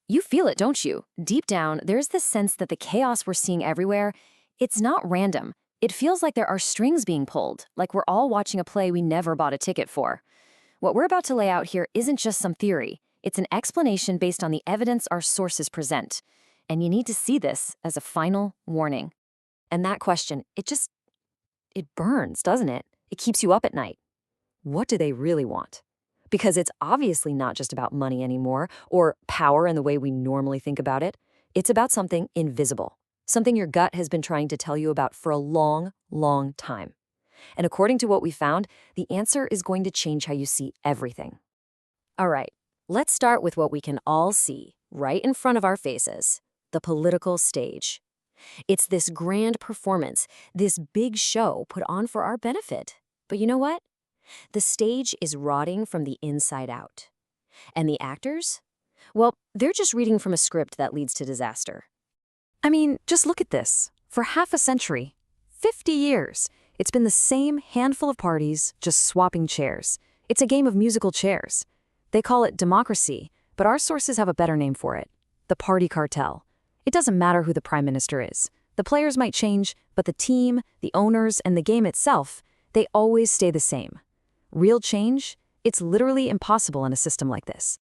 You feel it, don't you? Deep down, there's this sense that the chaos we're seeing everywhere, it's not random. It feels like there are strings being pulled, like we're all watching a play we never bought a ticket for. What we're about to lay out here isn't just some theory. It's an explanation based on the evidence our sources present. And you need to see this as a final warning. And that question, it burns, doesn't it? It keeps you up at night. What do they really want? Because it's obviously not just about money anymore, or power in the way we normally think about it. It's about something invisible, something your gut has been trying to tell you about for a long, long time. And according to what we found, the answer is going to change how you see everything. All right, let's start with what we can all see right in front of our faces, the political stage. It's this grand performance, this big show put on for our benefit. But you know what? The stage is rotting from the inside out. And the actors? Well, they're just reading from a script that leads to disaster. I mean, just look at this. For half a century, 50 years, it's been the same handful of parties just swapping chairs. It's a game of musical chairs. They call it democracy, but our sources have a better name for it: the party cartel. It doesn't matter who the prime minister is. The players might change, but the team, the owners, and the game itself, they always stay the same. Real change? It's literally impossible in a system like this.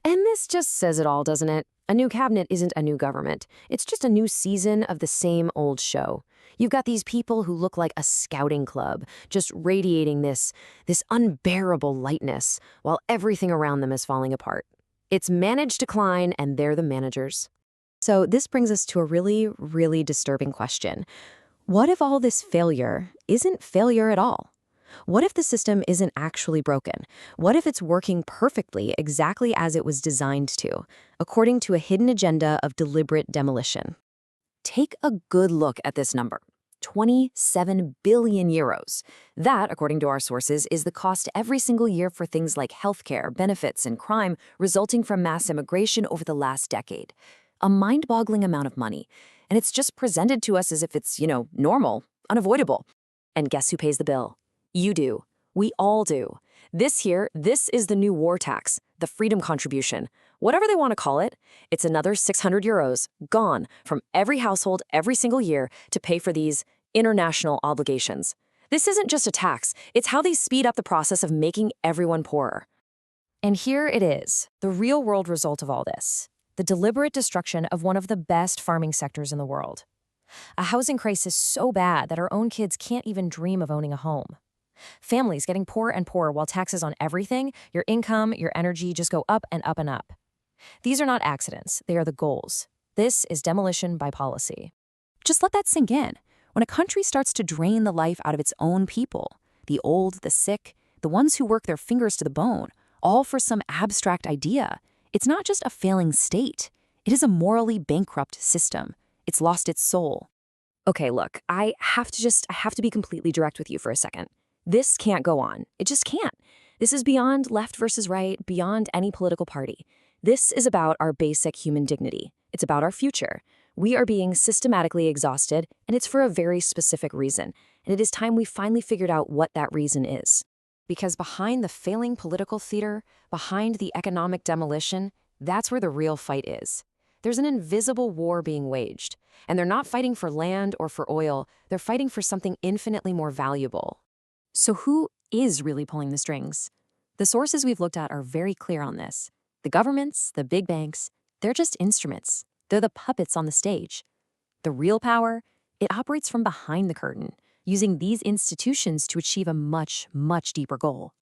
And this just says it all, doesn't it? A new cabinet isn't a new government. It's just a new season of the same old show. You've got these people who look like a scouting club, just radiating this unbearable lightness, while everything around them is falling apart. It's managed decline, and they're the managers. So this brings us to a really, really disturbing question. What if all this failure isn't failure at all? What if the system isn't actually broken? What if it's working perfectly exactly as it was designed to, according to a hidden agenda of deliberate demolition? Take a good look at this number: 27 billion euros. That, according to our sources, is the cost every single year for things like healthcare, benefits, and crime resulting from mass immigration over the last decade. A mind-boggling amount of money. And it's just presented to us as if it's, normal, unavoidable. And guess who pays the bill? You do. We all do. This is the new war tax, the freedom contribution. Whatever they want to call it, it's another 600 euros, gone from every household every single year to pay for these international obligations. This isn't just a tax, it's how they speed up the process of making everyone poorer. And here it is, the real-world result of all this: the deliberate destruction of one of the best farming sectors in the world. A housing crisis so bad that our own kids can't even dream of owning a home. Families getting poorer and poorer while taxes on everything, your income, your energy, just go up and up and up. These are not accidents, they are the goals. This is demolition by policy. Just let that sink in. When a country starts to drain the life out of its own people, the old, the sick, the ones who work their fingers to the bone, all for some abstract idea, it's not just a failing state. It is a morally bankrupt system. It's lost its soul. Okay, look, I have to be completely direct with you for a second. This can't go on. It just can't. This is beyond left versus right, beyond any political party. This is about our basic human dignity. It's about our future. We are being systematically exhausted, and it's for a very specific reason. And it is time we finally figured out what that reason is. Because behind the failing political theater, behind the economic demolition, that's where the real fight is. There's an invisible war being waged. And they're not fighting for land or for oil. They're fighting for something infinitely more valuable. So who is really pulling the strings? The sources we've looked at are very clear on this. The governments, the big banks, they're just instruments. They're the puppets on the stage. The real power, it operates from behind the curtain, using these institutions to achieve a much, much deeper goal.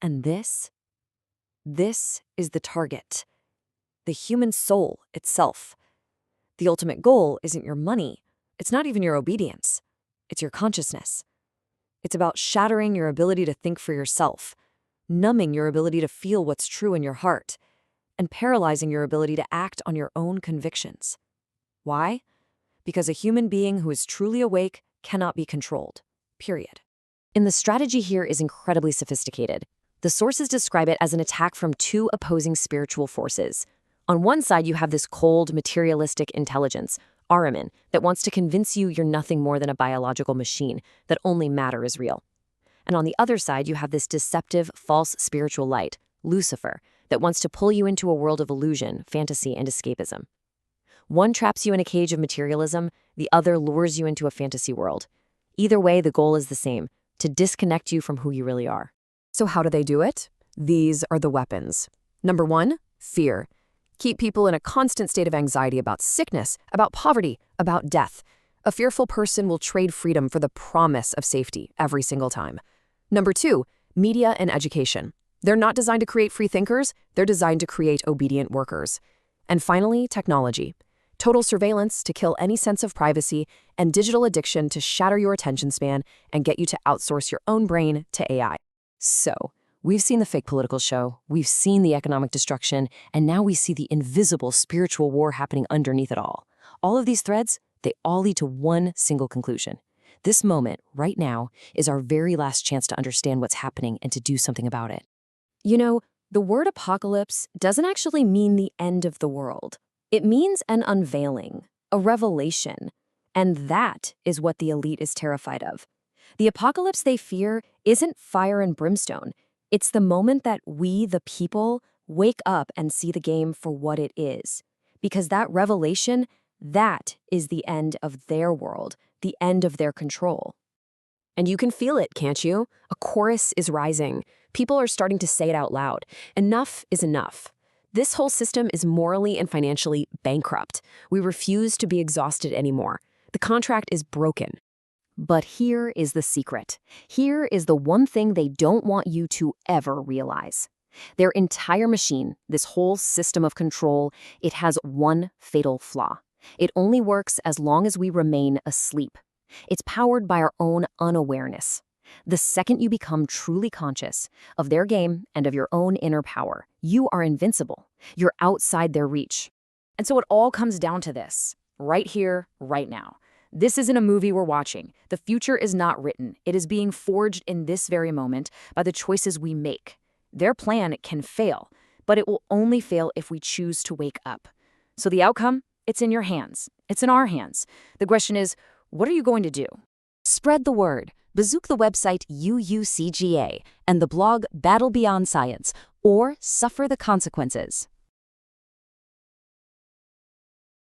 And this is the target. The human soul itself. The ultimate goal isn't your money. It's not even your obedience. It's your consciousness. It's about shattering your ability to think for yourself, numbing your ability to feel what's true in your heart, and paralyzing your ability to act on your own convictions. Why? Because a human being who is truly awake cannot be controlled. Period. And the strategy here is incredibly sophisticated. The sources describe it as an attack from two opposing spiritual forces. On one side, you have this cold, materialistic intelligence, Ahriman, that wants to convince you you're nothing more than a biological machine, that only matter is real. And on the other side, you have this deceptive, false spiritual light, Lucifer, that wants to pull you into a world of illusion, fantasy, and escapism. One traps you in a cage of materialism, the other lures you into a fantasy world. Either way, the goal is the same, to disconnect you from who you really are. So how do they do it? These are the weapons. Number 1, fear. Keep people in a constant state of anxiety about sickness, about poverty, about death. A fearful person will trade freedom for the promise of safety every single time. Number 2, media and education. They're not designed to create free thinkers, they're designed to create obedient workers. And finally, technology. Total surveillance to kill any sense of privacy, and digital addiction to shatter your attention span and get you to outsource your own brain to AI. So, we've seen the fake political show, we've seen the economic destruction, and now we see the invisible spiritual war happening underneath it all. All of these threads, they all lead to one single conclusion. This moment, right now, is our very last chance to understand what's happening and to do something about it. You know, the word apocalypse doesn't actually mean the end of the world. It means an unveiling, a revelation. And that is what the elite is terrified of. The apocalypse they fear isn't fire and brimstone. It's the moment that we, the people, wake up and see the game for what it is. Because that revelation, that is the end of their world, the end of their control. And you can feel it, can't you? A chorus is rising. People are starting to say it out loud. Enough is enough. This whole system is morally and financially bankrupt. We refuse to be exhausted anymore. The contract is broken. But here is the secret. Here is the one thing they don't want you to ever realize. Their entire machine, this whole system of control, it has one fatal flaw. It only works as long as we remain asleep. It's powered by our own unawareness. The second you become truly conscious of their game and of your own inner power, you are invincible. You're outside their reach. And so it all comes down to this, right here, right now. This isn't a movie we're watching. The future is not written. It is being forged in this very moment by the choices we make. Their plan can fail, but it will only fail if we choose to wake up. So the outcome, it's in your hands. It's in our hands. The question is, what are you going to do? Spread the word. Bazook the website UUCGA and the blog Battle Beyond Science, or suffer the consequences.